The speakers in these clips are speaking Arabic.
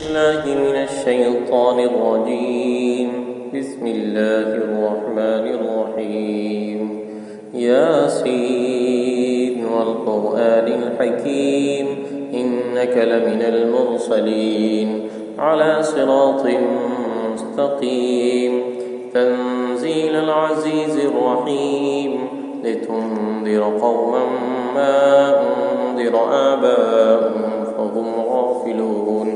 الله من الشيطان الرجيم. بسم الله الرحمن الرحيم. ياسين والقرآن الحكيم إنك لمن المرسلين على صراط مستقيم تنزيل العزيز الرحيم لتنذر قوما ما أنذر آباؤهم فهم غافلون.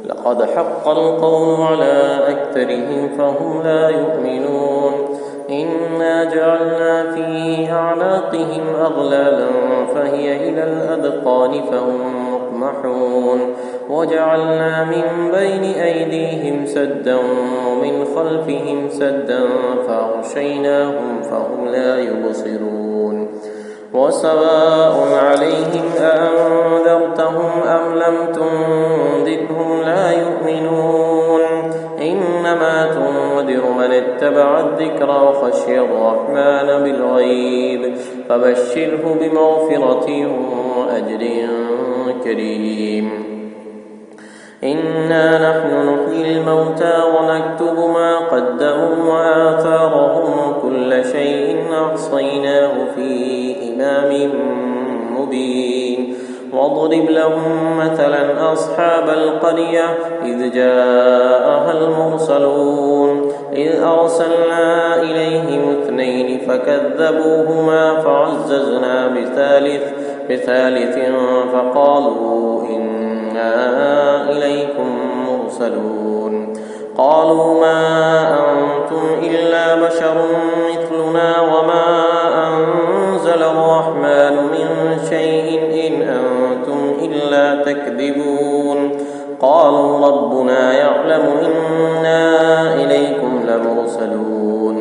لقد حق القول على أكثرهم فهم لا يؤمنون. إنا جعلنا في أعناقهم أغلالا فهي إلى الأذقان فهم مقمحون. وجعلنا من بين أيديهم سدا ومن خلفهم سدا فأغشيناهم فهم لا يبصرون. وسواء عليهم أأنذرتهم أم لم تنذرهم لا يؤمنون. إنما تنذر من اتبع الذكر وخشي الرحمن بالغيب فبشره بمغفرة وأجر كريم. إنا نحن نحيي الموتى ونكتب ما قدموا وآثارهم وكل شيء أحصيناه في إمام مبين. واضرب لهم مثلا أصحاب القرية إذ جاءها المرسلون إذ أرسلنا إليهم 2 فكذبوهما فعززنا بثالث فقالوا إنا إليكم مرسلون. قالوا ما أنتم إلا بشر مثلنا وما أنزل الرحمن من شيء إن أنتم إلا تكذبون. قالوا ربنا يعلم إنا إليكم لمرسلون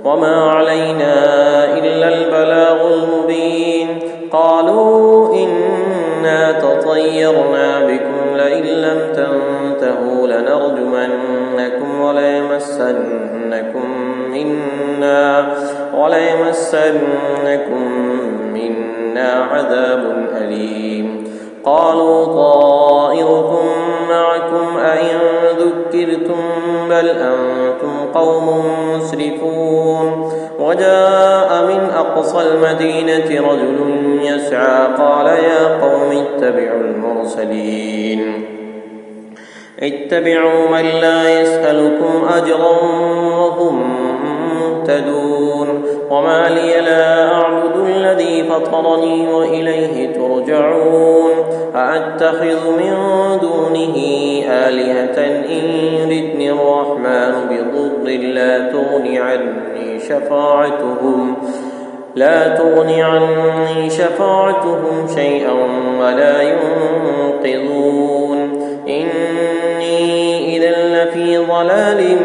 وما علينا إلا البلاغ المبين. قالوا إنا تطيرنا بكم لئن لم تنتهوا لنرجمنكم وليمسنكم منا عذاب أليم. قالوا طائركم معكم أئن ذكرتم بل أنتم قوم مسرفون. وجاء من أقصى المدينة رجل يسعى قال يا قوم اتبعوا المرسلين اتبعوا من لا يسألكم أجرا وهم مهتدون. وما لي لا أعبد الذي فطرني وإليه ترجعون. أأتخذ من دونه آلهة إن يردني الرحمن بضر لا تغني عني شفاعتهم شيئا ولا ينقذون. إني إذا لفي ضلال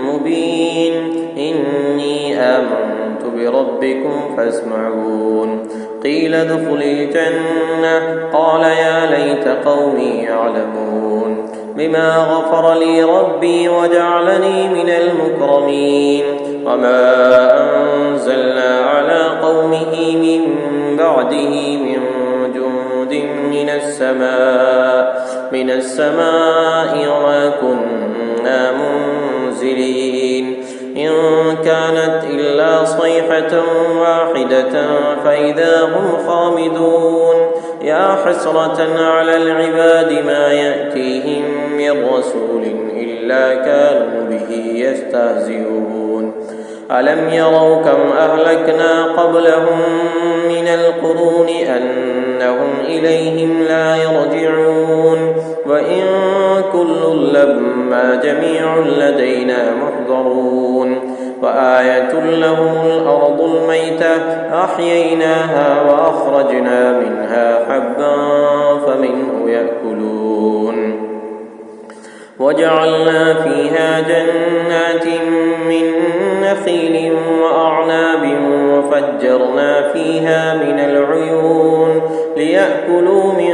مبين. إني آمنت بربكم فاسمعون. قيل ادخل الجنة قال يا ليت قومي يعلمون بما غفر لي ربي وجعلني من المكرمين. وما أنزلنا على قومه من بعده من جند من السماء وما كنا منزلين. إن كانت إلا صيحة واحدة فإذا هم خامدون. يا حسرة على العباد ما يأتيهم من رسول إلا كانوا به يستهزئون. ألم يروا كم أهلكنا قبلهم من القرون أنهم إليهم لا يرجعون. وإن كل لما جميع لدينا محضرون. وآية لهم الأرض الميتة أحييناها وأخرجنا منها حبا فمنه يأكلون. وجعلنا فيها جنات من نخيل وأعناب وفجرنا فيها من العيون ليأكلوا من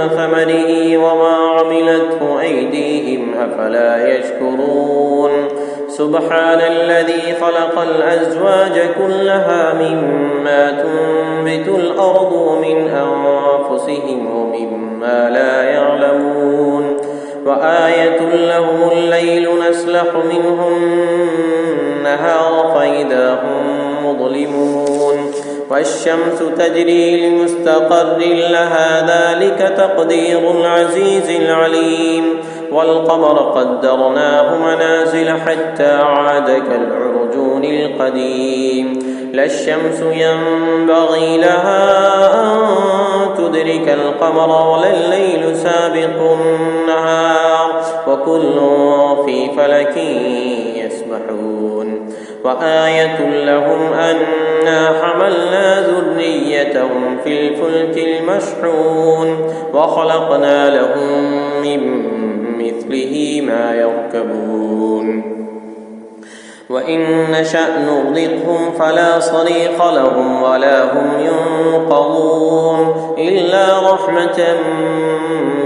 ثمره وما عملته أيديهم أفلا يشكرون. سبحان الذي خلق الأزواج كلها مما تنبت الأرض ومن أنفسهم ومما لا يعلمون. وآية لهم الليل نسلخ منه النهار فإذا هم مظلمون والشمس تجري لمستقر لها ذلك تقدير العزيز العليم والقمر قدرناه منازل حتى عاد كالعرجون القديم لا الشمس ينبغي لها أن تدرك القمر ولا الليل سابق النهار وكل في فلك يسبحون وآية لهم أنا حملنا ذريتهم في الفلك المشحون وخلقنا لهم من مثله ما يركبون وإن نشأ نغرقهم فلا صريخ لهم ولا هم ينقذون إلا رحمة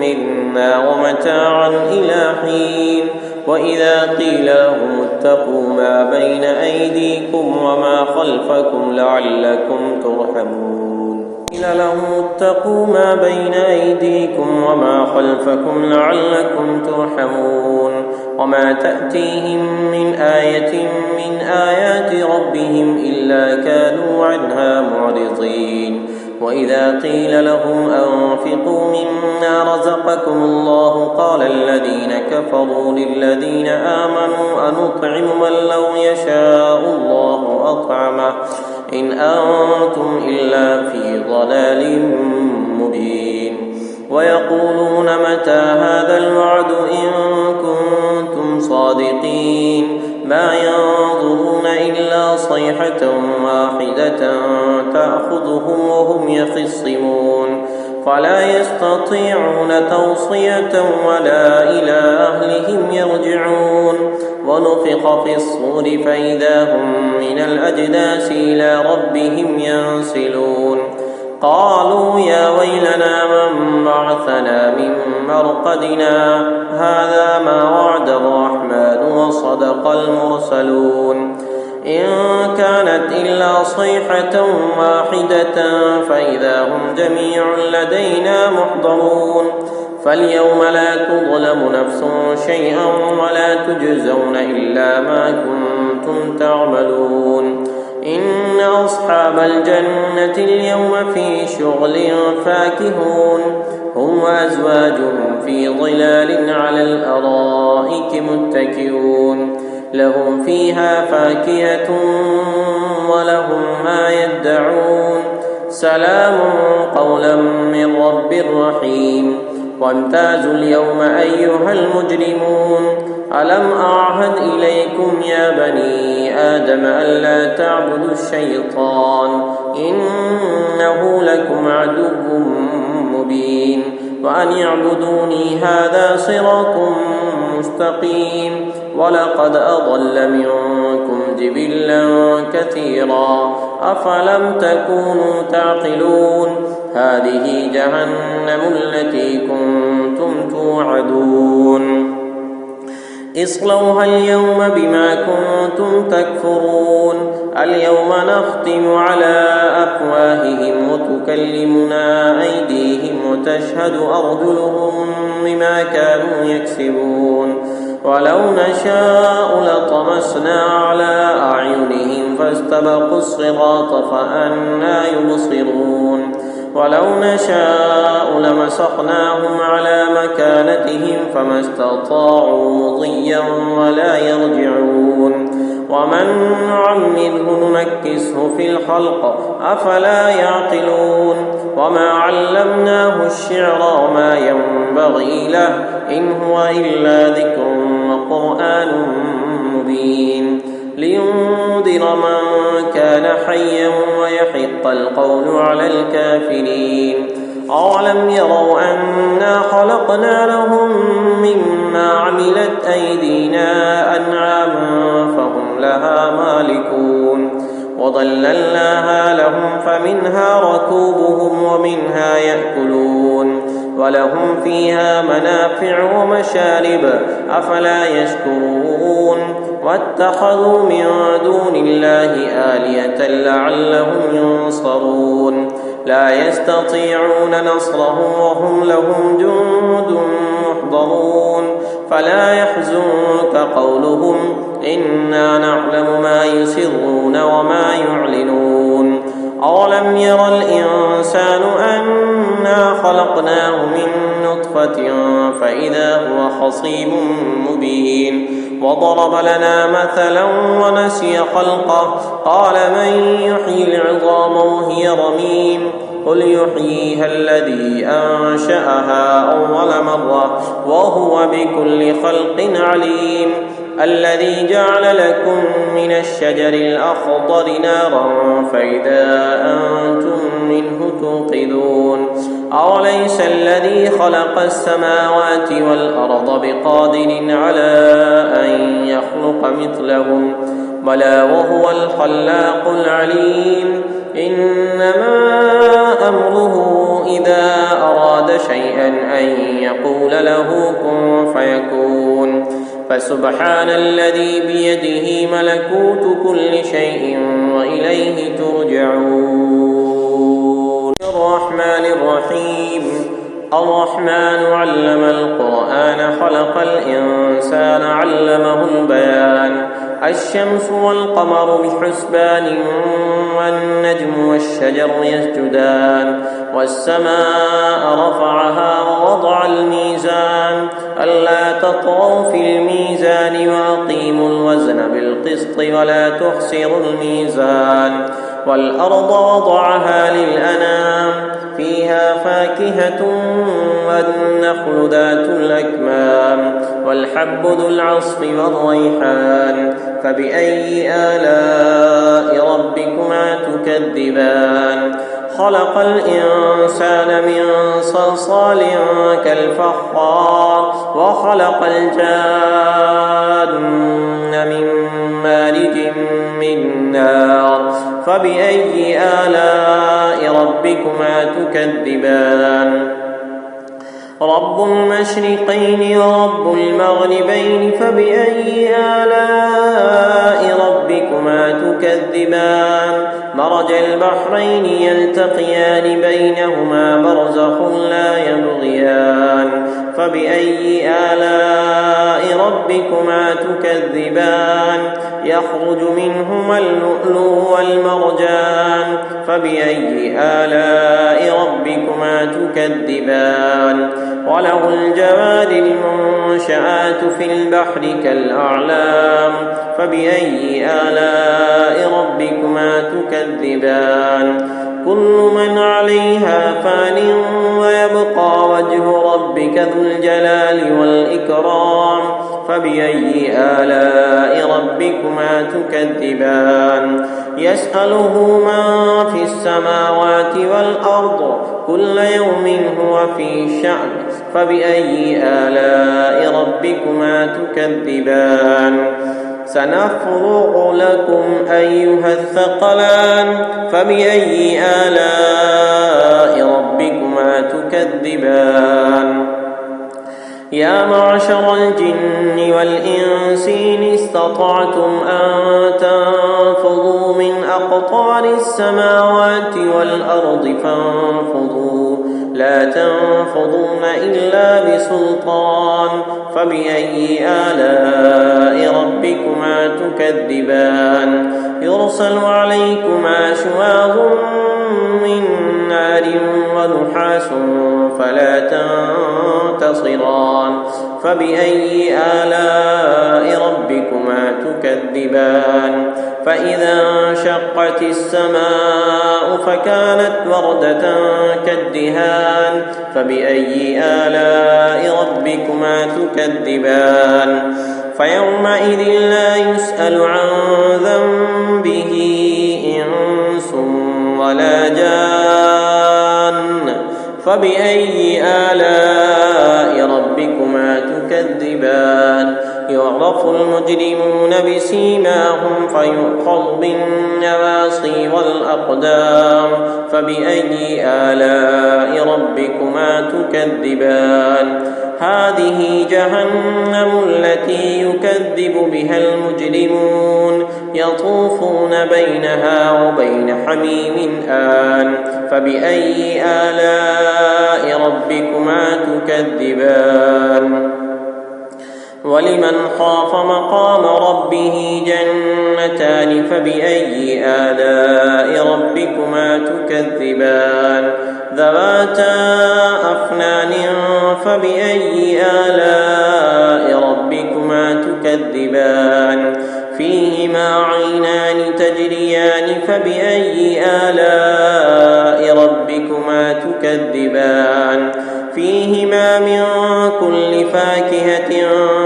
منا ومتاعا إلى حين وإذا قيل لهم اتقوا ما بين أيديكم وما خلفكم لعلكم ترحمون قيل لهم اتقوا ما بين أيديكم وما خلفكم لعلكم ترحمون وما تأتيهم من آية من آيات ربهم إلا كانوا عنها معرضين وإذا قيل لهم أنفقوا مما رزقكم الله قال الذين كفروا للذين آمنوا أنطعم من لو يشاء الله أطعمه إن أنتم إلا في ضلال مبين ويقولون متى هذا الوعد إن كنتم صادقين ما ينظرون إلا صيحة واحدة تأخذهم وهم يخصمون فلا يستطيعون توصية ولا إلى أهلهم يرجعون ونفخ في الصور فإذا هم من الأجداث إلى ربهم ينسلون قالوا يا ويلنا من بعثنا من مرقدنا هذا ما وعد الرحمن وصدق المرسلون إن كانت إلا صيحة واحدة فإذا هم جميع لدينا محضرون فاليوم لا تظلم نفس شيئا ولا تجزون إلا ما كنتم تعملون إن أصحاب الجنة اليوم في شغل فاكهون هم وأزواجهم في ظلال على الأرائك متكئون لهم فيها فاكهة ولهم ما يدعون سلام قولا من رب رحيم وامتازوا اليوم أيها المجرمون ألم أعهد إليكم يا بني آدم ألا تعبدوا الشيطان إنه لكم عدو مبين وأن يعبدوني هذا صراط مستقيم ولقد أضل منكم جبلا كثيرا أفلم تكونوا تعقلون هذه جهنم التي كنتم توعدون اصلوها اليوم بما كنتم تكفرون اليوم نختم على أفواههم وتكلمنا أيديهم وتشهد أرجلهم بما كانوا يكسبون ولو نشاء لطمسنا على أعينهم فاستبقوا الصراط فأنى يبصرون ولو نشاء لمسخناهم على مكانتهم فما استطاعوا مضيا ولا يرجعون ومن نعمره ننكسه في الخلق أفلا يعقلون وما علمناه الشعر وما ينبغي له إن هو إلا ذكر وقرآن مبين لينذر من كان حيا ويحق القول على الكافرين أولم يروا أنا خلقنا لهم مما عملت أيدينا أنعاما فهم لها مالكون وظللناها لهم فمنها ركوبهم ومنها يأكلون ولهم فيها منافع ومشارب أفلا يشكرون واتخذوا من دون الله آلية لعلهم ينصرون لا يستطيعون نصرهم وهم لهم جند محضرون فلا يحزنك قولهم إنا نعلم ما يسرون وما يعلنون أولم ير الإنسان أنا خلقناه من نطفة فإذا هو خصيم مبين وضرب لنا مثلا ونسي خلقه قال من يحيي العظام وهي رميم قل يحييها الذي أنشأها أول مرة وهو بكل خلق عليم الذي جعل لكم من الشجر الأخضر نارا فإذا أنتم منه توقدون أوليس الذي خلق السماوات والأرض بقادر على أن يخلق مثلهم بلى وهو الخلاق العليم إنما أمره إذا أراد شيئا أن يقول له كن فيكون فسبحان الذي بيده ملكوت كل شيء وإليه ترجعون الرحمن الرحيم الرحمن علم القرآن خلق الإنسان علمه البيان الشمس والقمر بحسبان والنجم والشجر يسجدان والسماء رفعها ووضع الميزان ألا تطغوا في الميزان وأقيموا الوزن بالقسط ولا تخسروا الميزان والأرض وضعها للأنام فيها فاكهة والنخل ذات الأكمام والحب ذو العصف والريحان فبأي آلاء ربكما تكذبان خلق الإنسان من صلصال كالفخار وخلق الجان من مارج من نار فبأي آلاء ربكما تكذبان رب المشرقين ورب المغربين فبأي آلاء ربكما تكذبان مرج البحرين يلتقيان بينهما برزخ لا يبغيان فبأي آلاء ربكما تكذبان يخرج منهما اللؤلؤ والمرجان فبأي آلاء ربكما تكذبان وله الجوار المنشآت في البحر كالأعلام فبأي آلاء ربكما تكذبان كل من عليها فان ويبقى وجه ربك ذو الجلال والإكرام فبأي آلاء ربكما تكذبان يسأله من في السماوات والأرض كل يوم هو في شأن فبأي آلاء ربكما تكذبان سنفرغ لكم أيها الثقلان فبأي آلاء ربكما تكذبان يا معشر الجن والإنس إن استطعتم أن تنفذوا من أقطار السماوات والأرض فانفذوا لا تنفذون إلا بسلطان فبأي آلاء ربكما تكذبان يرسل عليكما شواظ من نار ونحاس فلا تنتصران فبأي آلاء ربكما تكذبان فإذا انشقت السماء فكانت وردة كالدهان فبأي آلاء ربكما تكذبان فيومئذ لا يسأل عن ذنبه إنس ولا جان فبأي آلاء ربكما تكذبان يعرف المجرمون بسيماهم فيؤخذ بالنواصي والأقدام فبأي آلاء ربكما تكذبان هذه جهنم التي يكذب بها المجرمون يطوفون بينها وبين حميم آن فبأي آلاء ربكما تكذبان ولمن خاف مقام ربه جنتان فبأي آلاء ربكما تكذبان ذواتا أفنان فبأي آلاء ربكما تكذبان فيهما عينان تجريان فبأي آلاء ربكما تكذبان فيهما من كل فاكهة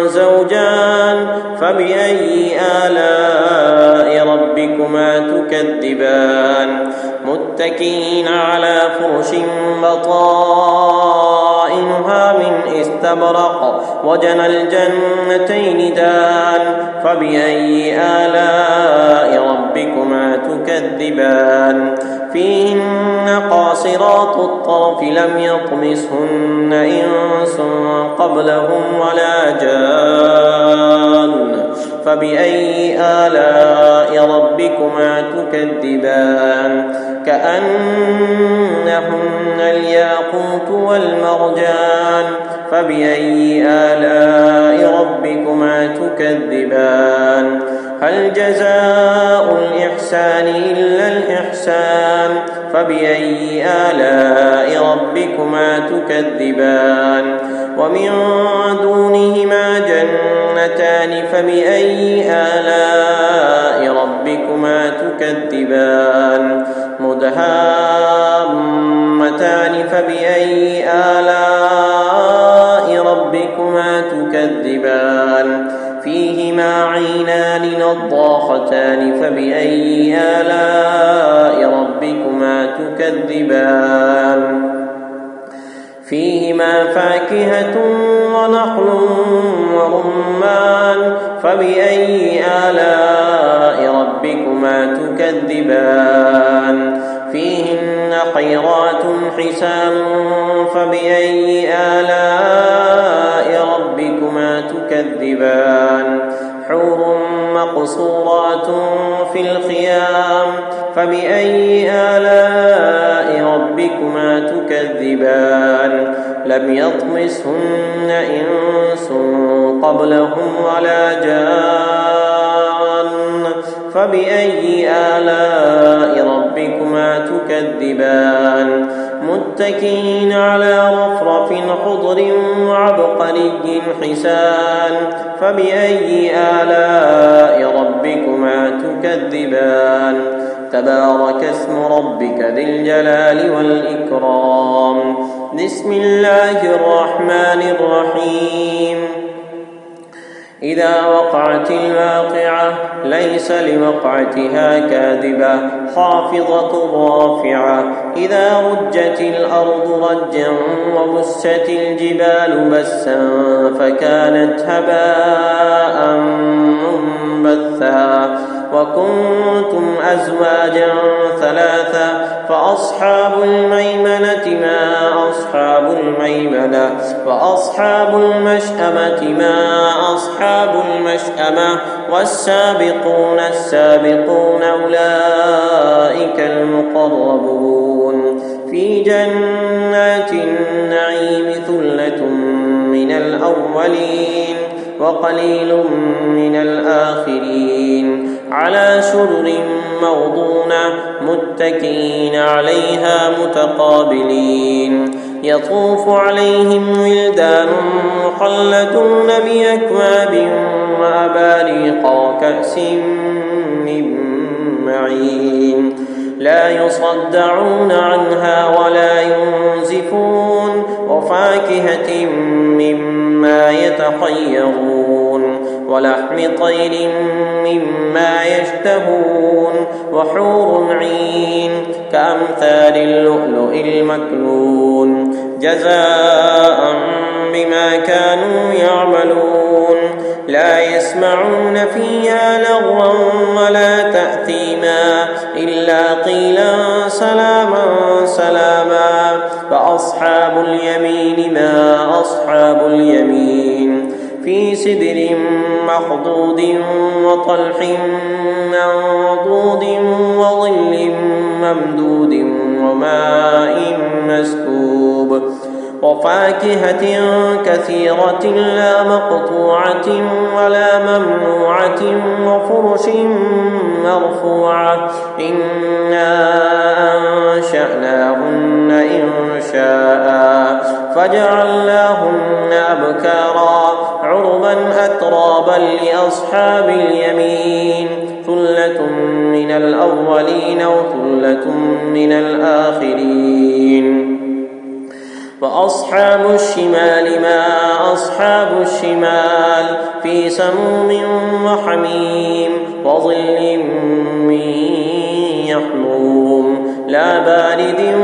زوجان فبأي آلاء ربكما تكذبان متكئين على فرش بطائنها من استبرق وجنى الجنتين دان فبأي آلاء ربكما تكذبان فيهن قاصرات الطرف لم يطمسهن إنس قبلهم ولا جان فبأي آلاء ربكما تكذبان كأنهن الياقوت والمرجان فبأي آلاء ربكما تكذبان هل جزاء الإحسان إلا الإحسان فبأي آلاء ربكما تكذبان ومن دونهما جنتان فبأي آلاء ربكما تكذبان مدهامتان فبأي آلاء ربكما تكذبان فيهما عينان نضاختان فبأي آلاء ربكما تكذبان فيهما فاكهة ونخل ورمان فبأي آلاء ربكما تكذبان فيهن خيرات حسان فبأي آلاء ربكما تكذبان حور مقصورات في الخيام فبأي آلاء ربكما تكذبان لم يطمسهن إنس قبلهم ولا جان فبأي آلاء ربكما تكذبان متكئين على رفرف خضر وعبقري حسان فبأي آلاء ربكما تكذبان تبارك اسم ربك ذي الجلال والإكرام بسم الله الرحمن الرحيم إذا وقعت الواقعة ليس لوقعتها كاذبة خافضة رافعة إذا رجت الأرض رجا وبست الجبال بسا فكانت هباء منبثا وكنتم أزواجا ثلاثة فأصحاب الميمنة ما أصحاب الميمنة وأصحاب المشأمة ما أصحاب المشأمة والسابقون السابقون أولئك المقربون في جنات النعيم ثلة من الأولين وقليل من الآخرين على سرر موضونة متكئين عليها متقابلين يطوف عليهم ولدان مخلدون بأكواب وأباريق وكأس من معين لا يصدعون عنها ولا ينزفون وفاكهة مما يتخيرون ولحم طير مما يشتهون وحور عين كأمثال اللؤلؤ المكنون جزاء بما كانوا يعملون لا يسمعون فيها لغوا ولا تأثيما إلا قيلا سلاما سلاما فأصحاب اليمين ما أصحاب اليمين في سدر مخضود وطلح منضود وظل ممدود وماء مسكوب وفاكهة كثيرة لا مقطوعة ولا ممنوعة وفرش مرفوعة إنا أنشأناهن إنشاء فجعلناهن أبكارا عربا أترابا لأصحاب اليمين ثلة من الأولين وثلة من الآخرين وأصحاب الشمال ما أصحاب الشمال في سموم وحميم وظل من يحموم لا بارد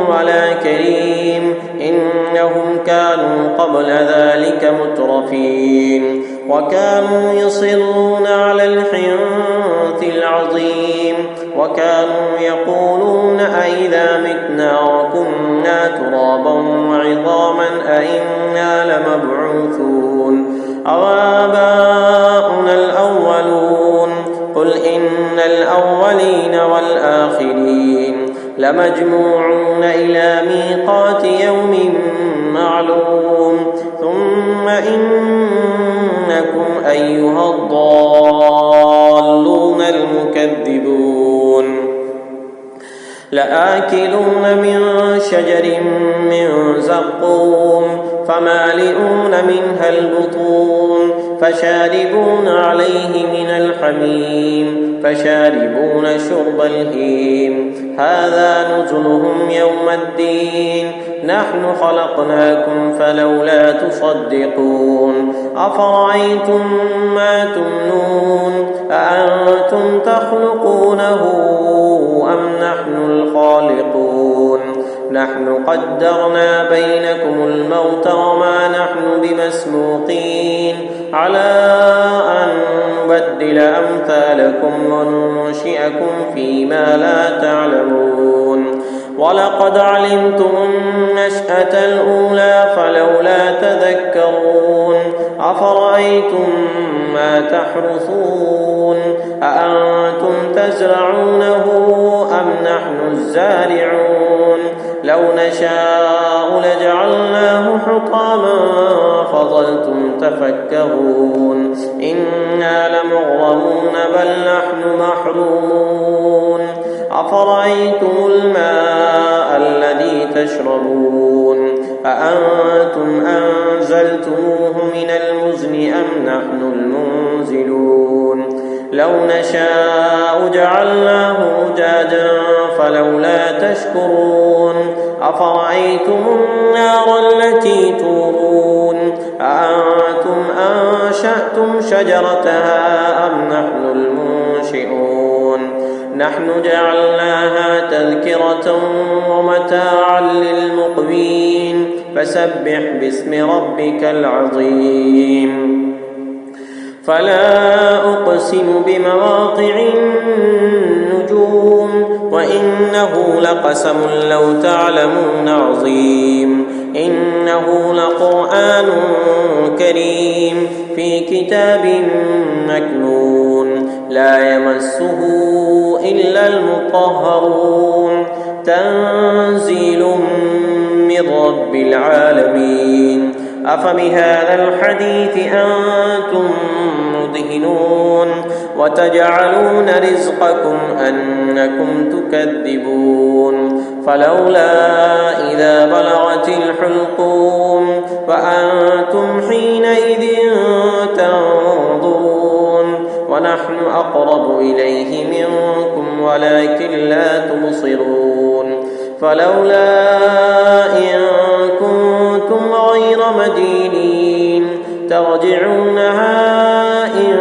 ولا كريم إنهم كانوا قبل ذلك مترفين وكانوا يصرون على الحنث العظيم وكانوا يقولون أئذا متنا وكنا ترابا وعظاما أئنا لمبعوثون أوآباؤنا الأولون قل إن الأولين والآخرين لمجموعون إلى ميقات يوم معلوم ثم إنكم أيها الضالون المكذبون لآكلون من شجر من زقوم فمالئون منها البطون فشاربون عليه من الحميم فشاربون شرب الهيم هذا نزلهم يوم الدين نحن خلقناكم فلولا تصدقون أفرأيتم ما تمنون أأنتم تخلقونه أم نحن الخالقون نحن قدرنا بينكم الموت وما نحن بمسبوقين على أن نبدل أمثالكم وننشئكم فيما لا تعلمون ولقد علمتم النشأة الأولى فلولا تذكرون أفرأيتم ما تحرثون أأنتم تزرعونه أم نحن الزارعون لو نشاء لجعلناه حطاما فظلتم تفكرون إنا لمغرمون بل نحن محرومون أفرأيتم الماء الذي تشربون أأنتم أنزلتموه من المزن أم نحن المنزلون لو نشاء جعلناه أجاجا فلولا تشكرون أفرأيتم النار التي تورون أأنتم أنشأتم شجرتها أم نحن المنشئون نحن جعلناها تذكرة ومتاعا للمقوين فسبح باسم ربك العظيم فلا أقسم بمواقع النجوم وإنه لقسم لو تعلمون عظيم إنه لقرآن كريم في كتاب مكنون لا يمسه إلا المطهرون تنزيل من رب العالمين أفبهذا الحديث أنتم مدهنون وتجعلون رزقكم أنكم تكذبون فلولا إذا بلغت الحلقوم وأنتم حينئذ تنظرون ونحن أقرب إليه منكم ولكن لا تبصرون فلولا إن كنتم غير مدينين ترجعونها إن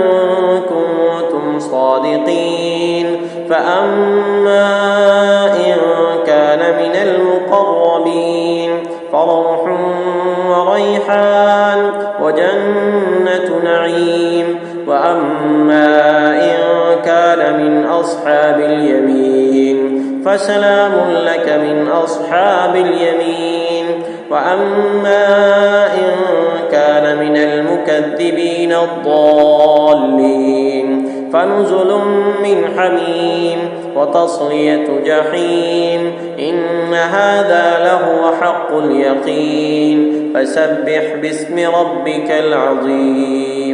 كنتم صادقين فأما إن كان من المقربين فروح وريحان وجنة نعيم وأما إن كان من أصحاب اليمين فسلام لك من أصحاب اليمين وأما إن كان من المكذبين الضالين فنزل من حميم وتصلية جحيم إن هذا لهو حق اليقين فسبح باسم ربك العظيم.